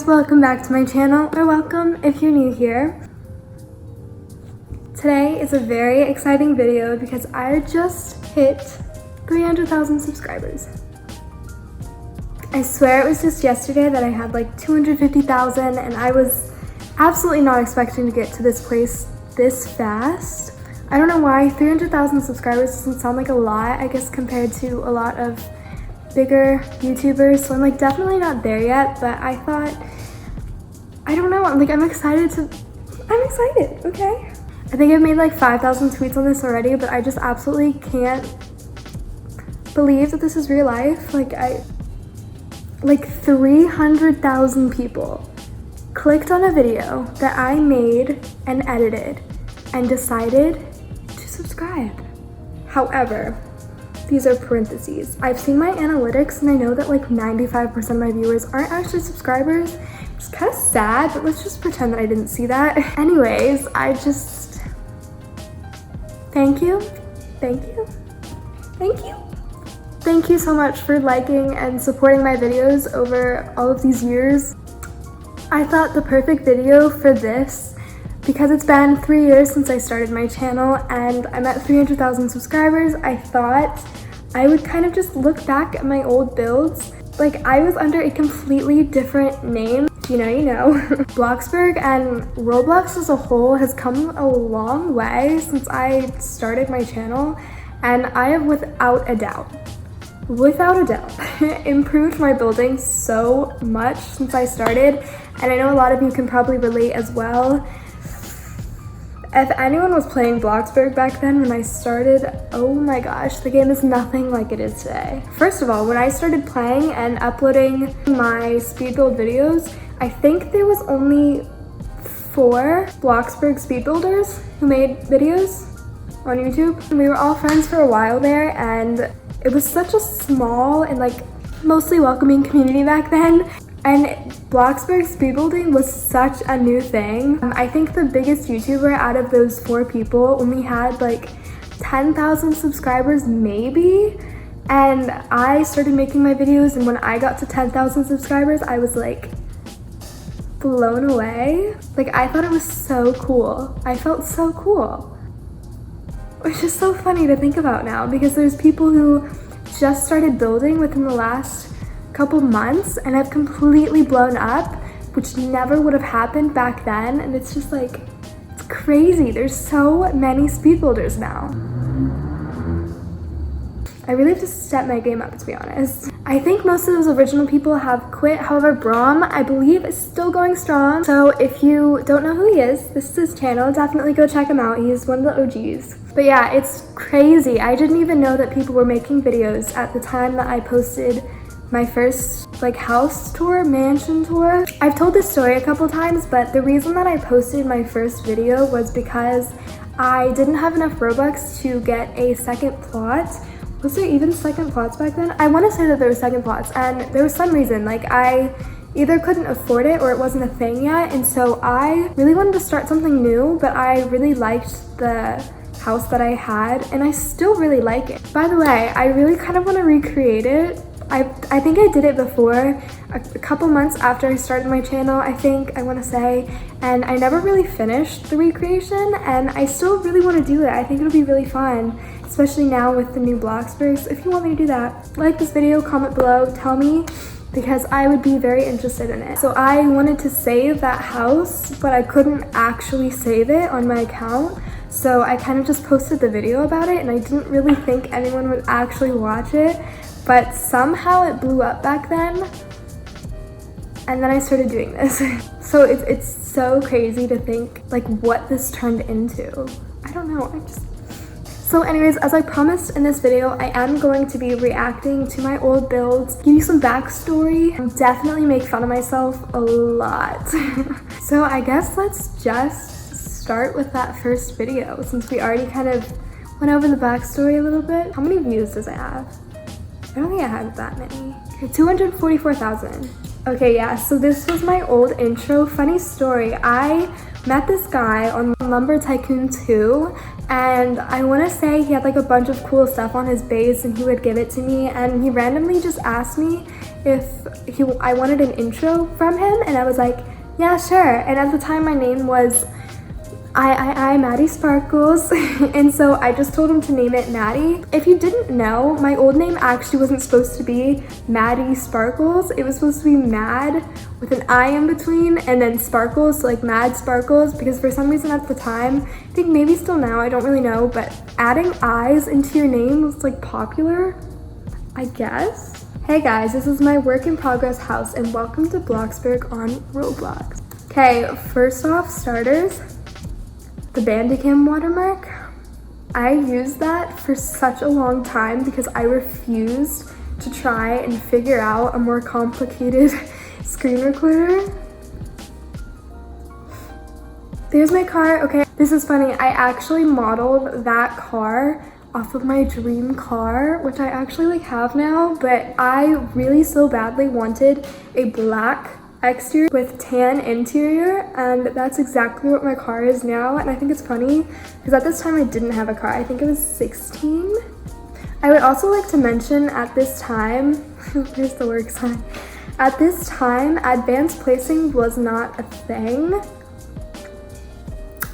welcome back to my channel, or welcome if you're new here. Today is a very exciting video because I just hit 300,000 subscribers. I swear it was just yesterday that I had like 250,000 and I was absolutely not expecting to get to this place this fast. I don't know why 300,000 subscribers doesn't sound like a lot, I guess, compared to a lot of bigger YouTubers, so I'm like definitely not there yet, but I thought, I don't know, I'm excited, okay? I think I've made like 5,000 tweets on this already, but I just absolutely can't believe that this is real life. Like 300,000 people clicked on a video that I made and edited and decided to subscribe. However, these are parentheses. I've seen my analytics and I know that like 95% of my viewers aren't actually subscribers. It's kind of sad, but let's just pretend that I didn't see that. Anyways, thank you. Thank you so much for liking and supporting my videos over all of these years. I thought the perfect video for this, because it's been 3 years since I started my channel and I'm at 300,000 subscribers, I thought I would kind of just look back at my old builds. Like, I was under a completely different name. If you know. Bloxburg and Roblox as a whole has come a long way since I started my channel, and I have without a doubt, improved my building so much since I started, and I know a lot of you can probably relate as well. If anyone was playing Bloxburg back then when I started, oh my gosh, the game is nothing like it is today. First of all, when I started playing and uploading my speed build videos, I think there was only 4 Bloxburg speed builders who made videos on YouTube. We were all friends for a while there, and it was such a small and like mostly welcoming community back then. And Bloxburg speedbuilding was such a new thing. I think the biggest YouTuber out of those 4 people only had like 10,000 subscribers maybe. And I started making my videos, and when I got to 10,000 subscribers, I was like blown away. Like, I thought it was so cool. I felt so cool. Which is so funny to think about now, because there's people who just started building within the last couple months and have completely blown up, which never would have happened back then. And it's just like, it's crazy. There's so many speed builders now. I really have to step my game up, to be honest. I think most of those original people have quit. However, Brom, I believe, is still going strong. So if you don't know who he is, this is his channel. Definitely go check him out. He's one of the OGs. But yeah, it's crazy. I didn't even know that people were making videos at the time that I posted my first like house tour, mansion tour. I've told this story a couple times, but the reason that I posted my first video was because I didn't have enough Robux to get a second plot. Was there even second plots back then? I want to say that there were second plots, and there was some reason, like I either couldn't afford it or it wasn't a thing yet, and so I really wanted to start something new, but I really liked the house that I had, and I still really like it. By the way, I really kind of want to recreate it. I think I did it before, a couple months after I started my channel, I want to say, and I never really finished the recreation, and I still really want to do it. I think it'll be really fun, especially now with the new Bloxburg. So if you want me to do that, like this video, comment below, tell me, because I would be very interested in it. So I wanted to save that house, but I couldn't actually save it on my account. So I kind of just posted the video about it, and I didn't really think anyone would actually watch it. But somehow it blew up back then, and then I started doing this. So it's so crazy to think like what this turned into. I don't know, So anyways, as I promised in this video, I am going to be reacting to my old builds, give you some backstory, and definitely make fun of myself a lot. So I guess let's just start with that first video, since we already kind of went over the backstory a little bit. How many views does it have? I don't think I have that many. Okay, 244,000. Okay, yeah, so this was my old intro. Funny story, I met this guy on Lumber Tycoon 2, and I want to say he had like a bunch of cool stuff on his base and he would give it to me, and he randomly just asked me if I wanted an intro from him, and I was like, yeah, sure. And at the time my name was Maddie Sparkles, and so I just told him to name it Maddie. If you didn't know, my old name actually wasn't supposed to be Maddie Sparkles. It was supposed to be Mad with an I in between and then Sparkles, so like Mad Sparkles, because for some reason at the time, I think maybe still now, I don't really know, but adding I's into your name was like popular, I guess. Hey guys, this is my work in progress house and welcome to Bloxburg on Roblox. Okay, first off, starters, the Bandicam watermark. I used that for such a long time because I refused to try and figure out a more complicated screen recorder. There's my car. Okay, this is funny. I actually modeled that car off of my dream car, which I actually like have now, but I really so badly wanted a black exterior with tan interior, and that's exactly what my car is now. And I think it's funny because at this time I didn't have a car. I think it was 16. I would also like to mention at this time, here's the work sign. At this time, advanced placing was not a thing.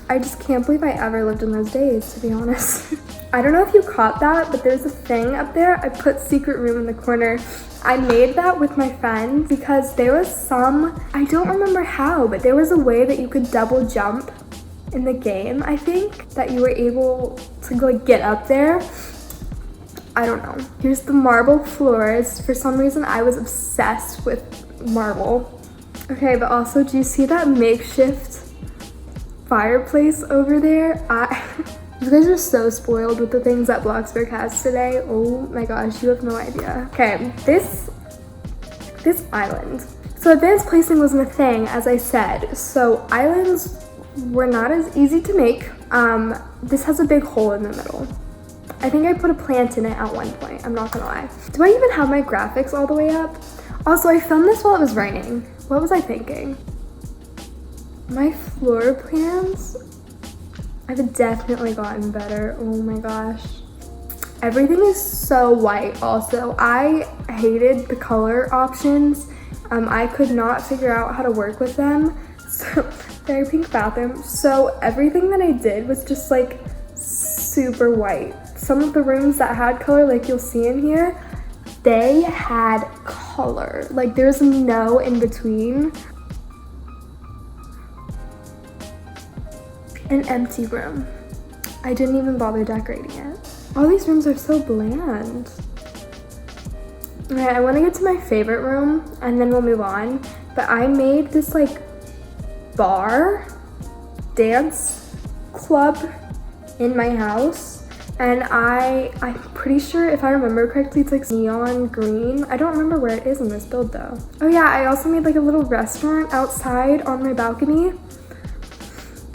I just can't believe I ever lived in those days, to be honest. I don't know if you caught that, but there's a thing up there. I put secret room in the corner. I made that with my friends because there was some, I don't remember how, but there was a way that you could double jump in the game, I think, that you were able to like get up there. I don't know. Here's the marble floors. For some reason, I was obsessed with marble. Okay, but also, do you see that makeshift fireplace over there? You guys are so spoiled with the things that Bloxburg has today. Oh my gosh, you have no idea. Okay, this island. So advanced placing wasn't a thing, as I said. So islands were not as easy to make. This has a big hole in the middle. I think I put a plant in it at one point, I'm not gonna lie. Do I even have my graphics all the way up? Also, I filmed this while it was raining. What was I thinking? My floor plans, I've definitely gotten better. Oh my gosh. Everything is so white also. I hated the color options. I could not figure out how to work with them. So, very pink bathroom. So everything that I did was just like super white. Some of the rooms that had color, like you'll see in here, they had color. Like there's no in between. An empty room. I didn't even bother decorating it. All these rooms are so bland. Okay, I want to get to my favorite room and then we'll move on. But I made this like bar, dance club in my house. And I'm pretty sure, if I remember correctly, it's like neon green. I don't remember where it is in this build though. Oh yeah, I also made like a little restaurant outside on my balcony.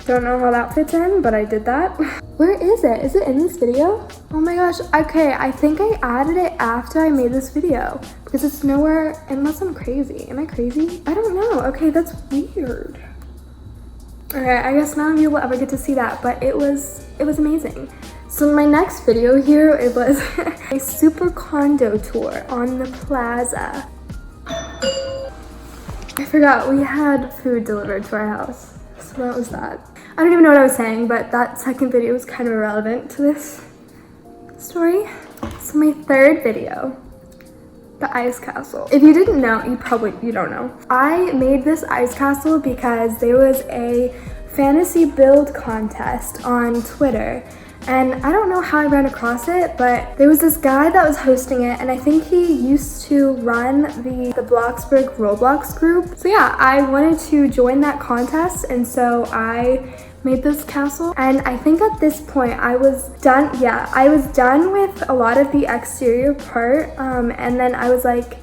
Don't know how that fits in, but I did that. Where is it? Is it in this video? Oh my gosh, okay, I think I added it after I made this video because it's nowhere, unless I'm crazy. Am I crazy? I don't know. Okay, that's weird. Okay, I guess none of you will ever get to see that, but it was amazing. So in my next video here, it was a super condo tour on the plaza. I forgot we had food delivered to our house, so that was that. I don't even know what I was saying, but that second video was kind of irrelevant to this story. So my third video, the ice castle. If you didn't know, you don't know. I made this ice castle because there was a fantasy build contest on Twitter. And I don't know how I ran across it, but there was this guy that was hosting it, and I think he used to run the Bloxburg Roblox group. So yeah, I wanted to join that contest, and so I made this castle. And I think at this point I was done. Yeah, I was done with a lot of the exterior part, and then I was like,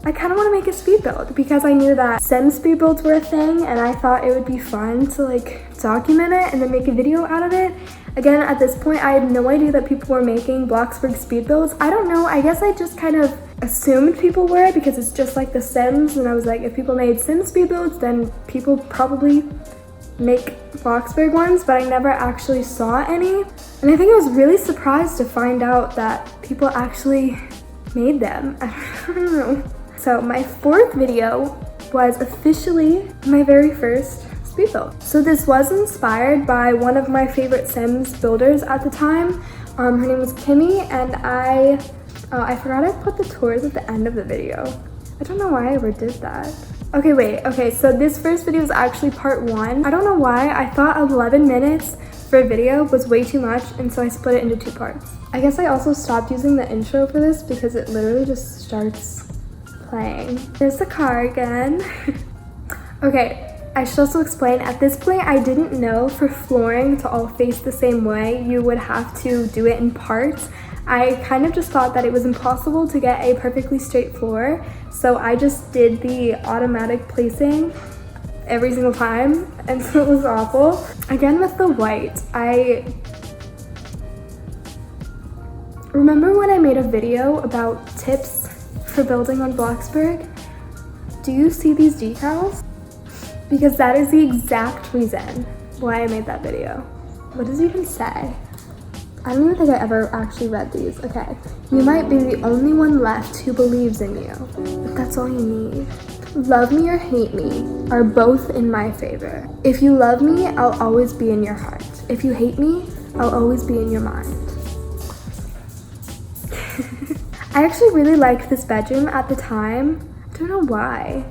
I kind of want to make a speed build because I knew that sim speed builds were a thing, and I thought it would be fun to like document it and then make a video out of it. Again, at this point, I had no idea that people were making Bloxburg speed builds. I don't know, I guess I just kind of assumed people were, because it's just like The Sims, and I was like, if people made Sims speed builds, then people probably make Bloxburg ones, but I never actually saw any. And I think I was really surprised to find out that people actually made them. I don't know. So my fourth video was officially my very first speed build. So this was inspired by one of my favorite Sims builders at the time. Her name was Kimmy, and I forgot I put the tours at the end of the video. I don't know why I ever did that. Okay, wait, okay, so this first video is actually part 1. I don't know why, I thought 11 minutes for a video was way too much, and so I split it into 2 parts. I guess I also stopped using the intro for this because it literally just starts playing. There's the car again. Okay, I should also explain, at this point I didn't know for flooring to all face the same way, you would have to do it in parts. I kind of just thought that it was impossible to get a perfectly straight floor, so I just did the automatic placing every single time, and so it was awful. Again with the white, I remember when I made a video about tips for building on Bloxburg. Do you see these decals? Because that is the exact reason why I made that video. What does it even say? I don't even think I ever actually read these. Okay. You might be the only one left who believes in you, but that's all you need. Love me or hate me are both in my favor. If you love me, I'll always be in your heart. If you hate me, I'll always be in your mind. I actually really liked this bedroom at the time. I don't know why.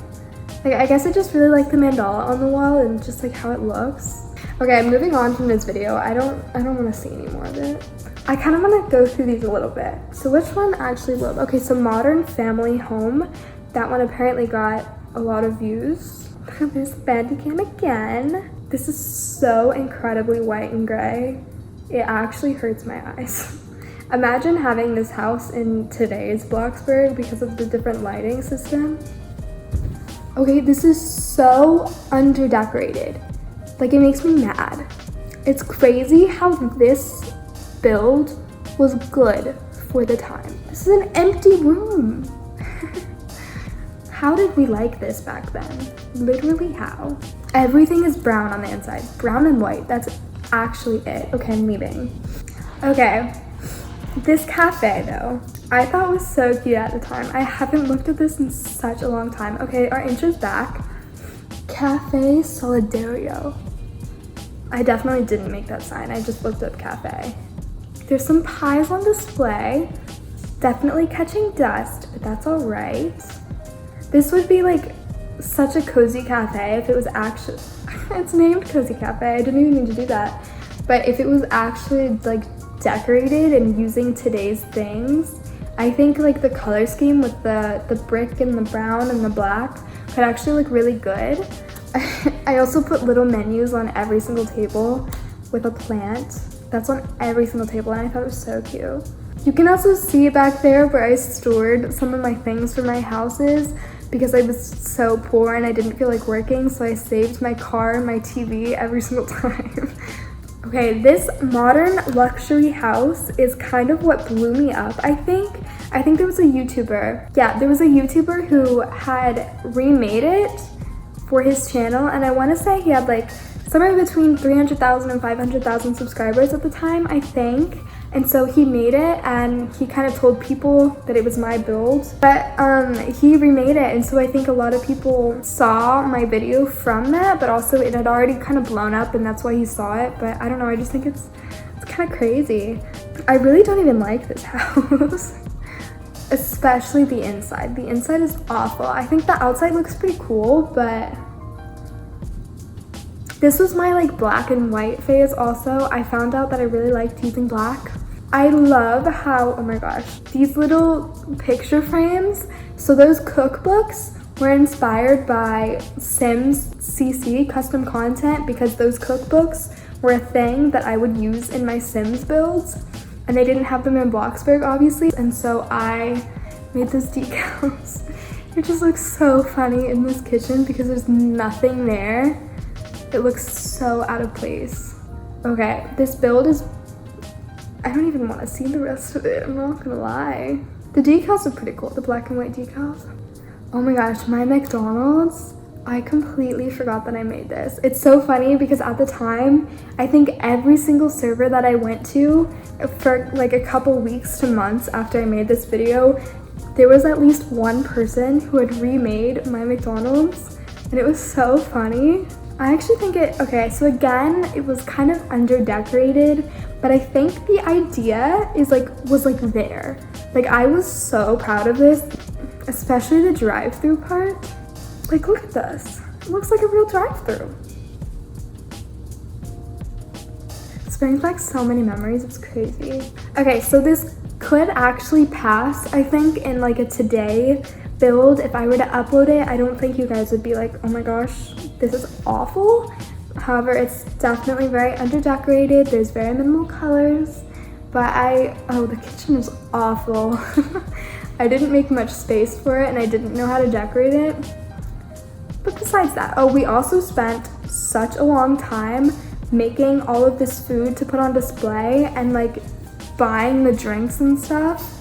Like, I guess I just really like the mandala on the wall and just like how it looks. Okay, moving on from this video. I don't want to see any more of it. I kind of want to go through these a little bit. So which one actually will? Okay, so Modern Family Home. That one apparently got a lot of views. There's the Bandicam again. This is so incredibly white and gray. It actually hurts my eyes. Imagine having this house in today's Bloxburg because of the different lighting system. Okay, this is so underdecorated. Like, it makes me mad. It's crazy how this build was good for the time. This is an empty room. How did we like this back then? Literally how? Everything is brown on the inside. Brown and white, that's actually it. Okay, I'm leaving. Okay, this cafe though, I thought was so cute at the time. I haven't looked at this in such a long time. Okay, our intro's back. Cafe Solidario. I definitely didn't make that sign. I just looked up cafe. There's some pies on display. Definitely catching dust, but that's all right. This would be like such a cozy cafe if it was actually, it's named Cozy Cafe. I didn't even need to do that. But if it was actually like decorated and using today's things, I think like the color scheme with the brick and the brown and the black could actually look really good. I also put little menus on every single table with a plant. That's on every single table, and I thought it was so cute. You can also see back there where I stored some of my things for my houses because I was so poor and I didn't feel like working, so I saved my car and my TV every single time. Okay, this modern luxury house is kind of what blew me up, I think. I think there was a YouTuber. Yeah, there was a YouTuber who had remade it for his channel, and I want to say he had like somewhere between 300,000 and 500,000 subscribers at the time, I think. And so he made it and he kind of told people that it was my build, but he remade it, and so I think a lot of people saw my video from that, but also it had already kind of blown up and that's why he saw it. But I don't know, I just think it's kind of crazy. I really don't even like this house. Especially the inside. The inside is awful. I think the outside looks pretty cool, but this was my like black and white phase also. I found out that I really liked using black. I love how, oh my gosh, these little picture frames. So those cookbooks were inspired by Sims CC, custom content, because those cookbooks were a thing that I would use in my Sims builds. And they didn't have them in Bloxburg, obviously. And so I made those decals. It just looks so funny in this kitchen because there's nothing there. It looks so out of place. Okay, this build is, I don't even want to see the rest of it, I'm not gonna lie. The decals are pretty cool, the black and white decals. Oh my gosh, my McDonald's. I completely forgot that I made this. It's so funny because at the time, I think every single server that I went to for like a couple weeks to months after I made this video, there was at least one person who had remade my McDonald's, and it was so funny. I actually think okay, so again, it was kind of under decorated, but I think the idea was there. Like, I was so proud of this, especially the drive-through part. Like, look at this. It looks like a real drive-through. This brings back so many memories, it's crazy. Okay, so this could actually pass, I think, in like a today build. If I were to upload it, I don't think you guys would be like, oh my gosh, this is awful. However, it's definitely very under-decorated. There's very minimal colors, but oh, the kitchen is awful. I didn't make much space for it, and I didn't know how to decorate it. But besides that, oh, we also spent such a long time making all of this food to put on display and like buying the drinks and stuff.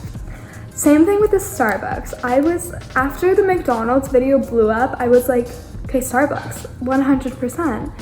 Same thing with the Starbucks. After the McDonald's video blew up, I was like, okay, Starbucks, 100%.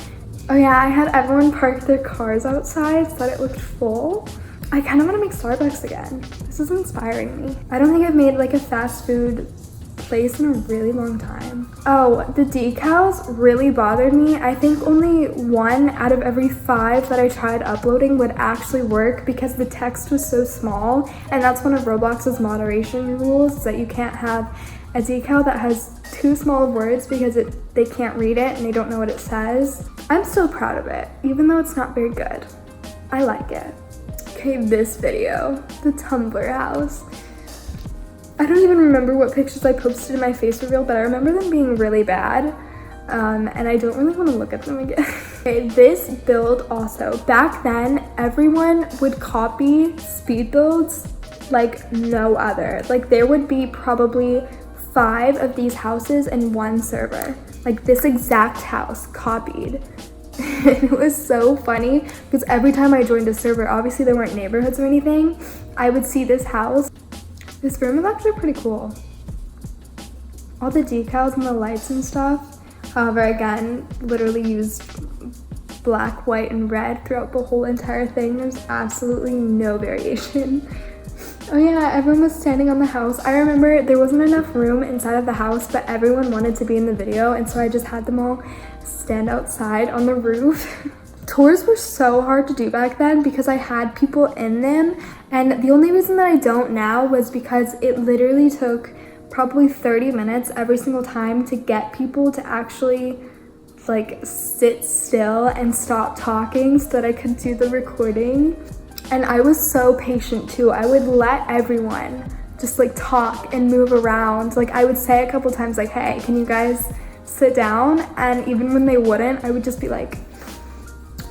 Oh yeah, I had everyone park their cars outside so that it looked full. I kind of want to make Starbucks again. This is inspiring me. I don't think I've made like a fast food place in a really long time. Oh, the decals really bothered me. I think only 1 out of every 5 that I tried uploading would actually work because the text was so small, and that's one of Roblox's moderation rules, is that you can't have a decal that has too small of words because they can't read it and they don't know what it says. I'm so proud of it, even though it's not very good. I like it. Okay, this video, the Tumblr house. I don't even remember what pictures I posted in my face reveal, but I remember them being really bad, and I don't really want to look at them again. Okay, this build also, back then, everyone would copy speed builds like no other. Like, there would be probably 5 of these houses in one server. Like, this exact house copied. It was so funny because every time I joined a server, obviously there weren't neighborhoods or anything, I would see this house. This room is actually pretty cool. All the decals and the lights and stuff. However, again, literally used black, white, and red throughout the whole entire thing. There's absolutely no variation. Oh yeah, everyone was standing on the house. I remember there wasn't enough room inside of the house, but everyone wanted to be in the video, and so I just had them all stand outside on the roof. Tours were so hard to do back then because I had people in them, and the only reason that I don't now was because it literally took probably 30 minutes every single time to get people to actually like sit still and stop talking so that I could do the recording. And I was so patient too. I would let everyone just like talk and move around. Like, I would say a couple times like, hey, can you guys sit down? And even when they wouldn't, I would just be like,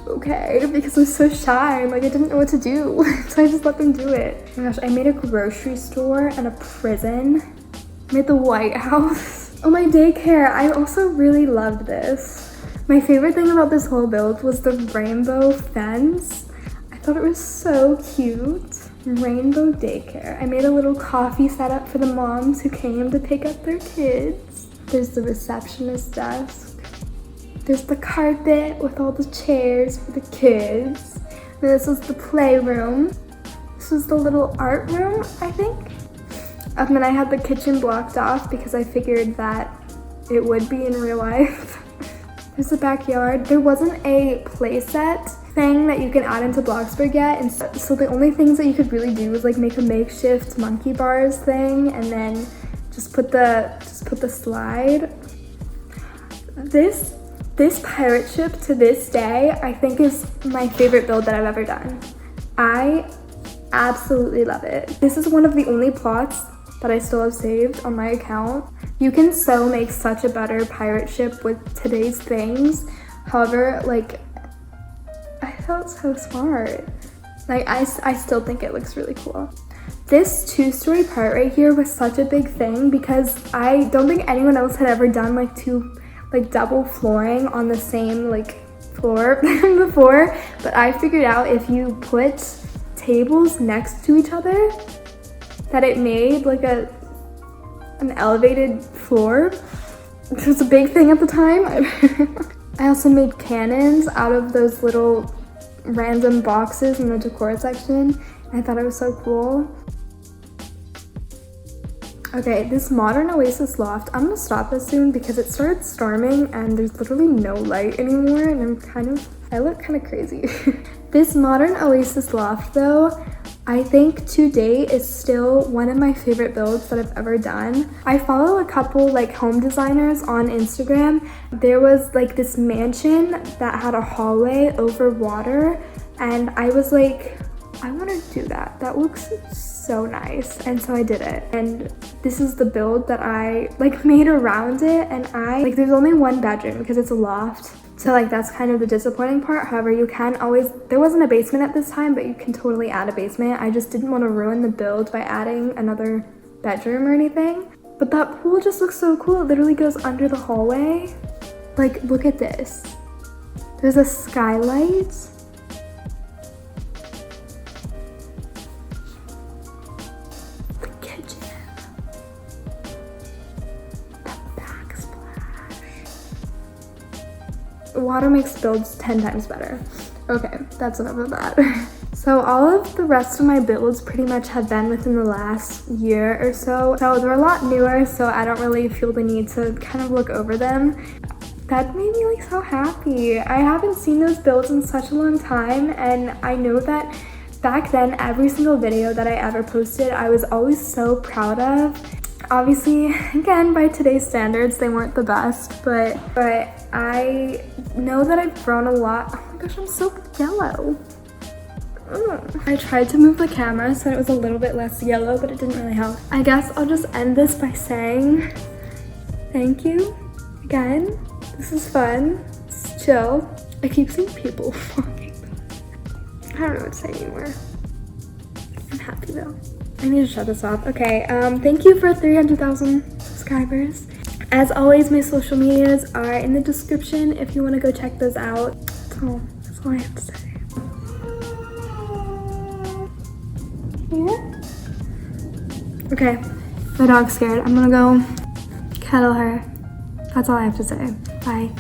okay, because I was so shy, like I didn't know what to do. So I just let them do it. Oh my gosh, I made a grocery store and a prison. I made the White House. Oh, my daycare, I also really loved this. My favorite thing about this whole build was the rainbow fence. I thought it was so cute. Rainbow daycare. I made a little coffee setup for the moms who came to pick up their kids. There's the receptionist desk. There's the carpet with all the chairs for the kids. And this was the playroom. This was the little art room, I think. And then I had the kitchen blocked off because I figured that it would be in real life. There's the backyard. There wasn't a playset thing that you can add into Bloxburg yet, and so the only things that you could really do was like make a makeshift monkey bars thing and then just put the slide. This pirate ship to this day, I think, is my favorite build that I've ever done. I absolutely love it. This is one of the only plots that I still have saved on my account. You can so make such a better pirate ship with today's things. However, like, I felt so smart. Like, I still think it looks really cool. This 2-story part right here was such a big thing because I don't think anyone else had ever done like double flooring on the same like floor before, but I figured out if you put tables next to each other, that it made like an elevated floor, which was a big thing at the time. I also made cannons out of those little random boxes in the decor section. I thought it was so cool. Okay, this modern Oasis loft, I'm gonna stop this soon because it started storming and there's literally no light anymore and I look kind of crazy. This modern Oasis loft though, I think to date is still one of my favorite builds that I've ever done. I follow a couple like home designers on Instagram. There was like this mansion that had a hallway over water and I was like, I want to do that. That looks so nice. And so I did it. And this is the build that I like made around it. And there's only one bedroom because it's a loft. So like that's kind of the disappointing part. However, you can always, there wasn't a basement at this time, but you can totally add a basement. I just didn't want to ruin the build by adding another bedroom or anything. But that pool just looks so cool. It literally goes under the hallway. Like, look at this. There's a skylight. Water makes builds 10 times better. Okay, that's enough of that. So all of the rest of my builds pretty much have been within the last year or so. So they're a lot newer, so I don't really feel the need to kind of look over them. That made me like so happy. I haven't seen those builds in such a long time, and I know that back then every single video that I ever posted I was always so proud of. Obviously, again, by today's standards, they weren't the best, but I know that I've grown a lot. Oh my gosh, I'm so yellow. Ugh. I tried to move the camera so it was a little bit less yellow, but it didn't really help. I guess I'll just end this by saying thank you again. This is fun. It's chill. I keep seeing people walking. I don't know what to say anymore. I'm happy though. I need to shut this off. Okay, thank you for 300,000 subscribers. As always, my social medias are in the description if you want to go check those out. So that's all I have to say. Yeah? Okay, my dog's scared. I'm gonna go cuddle her. That's all I have to say. Bye.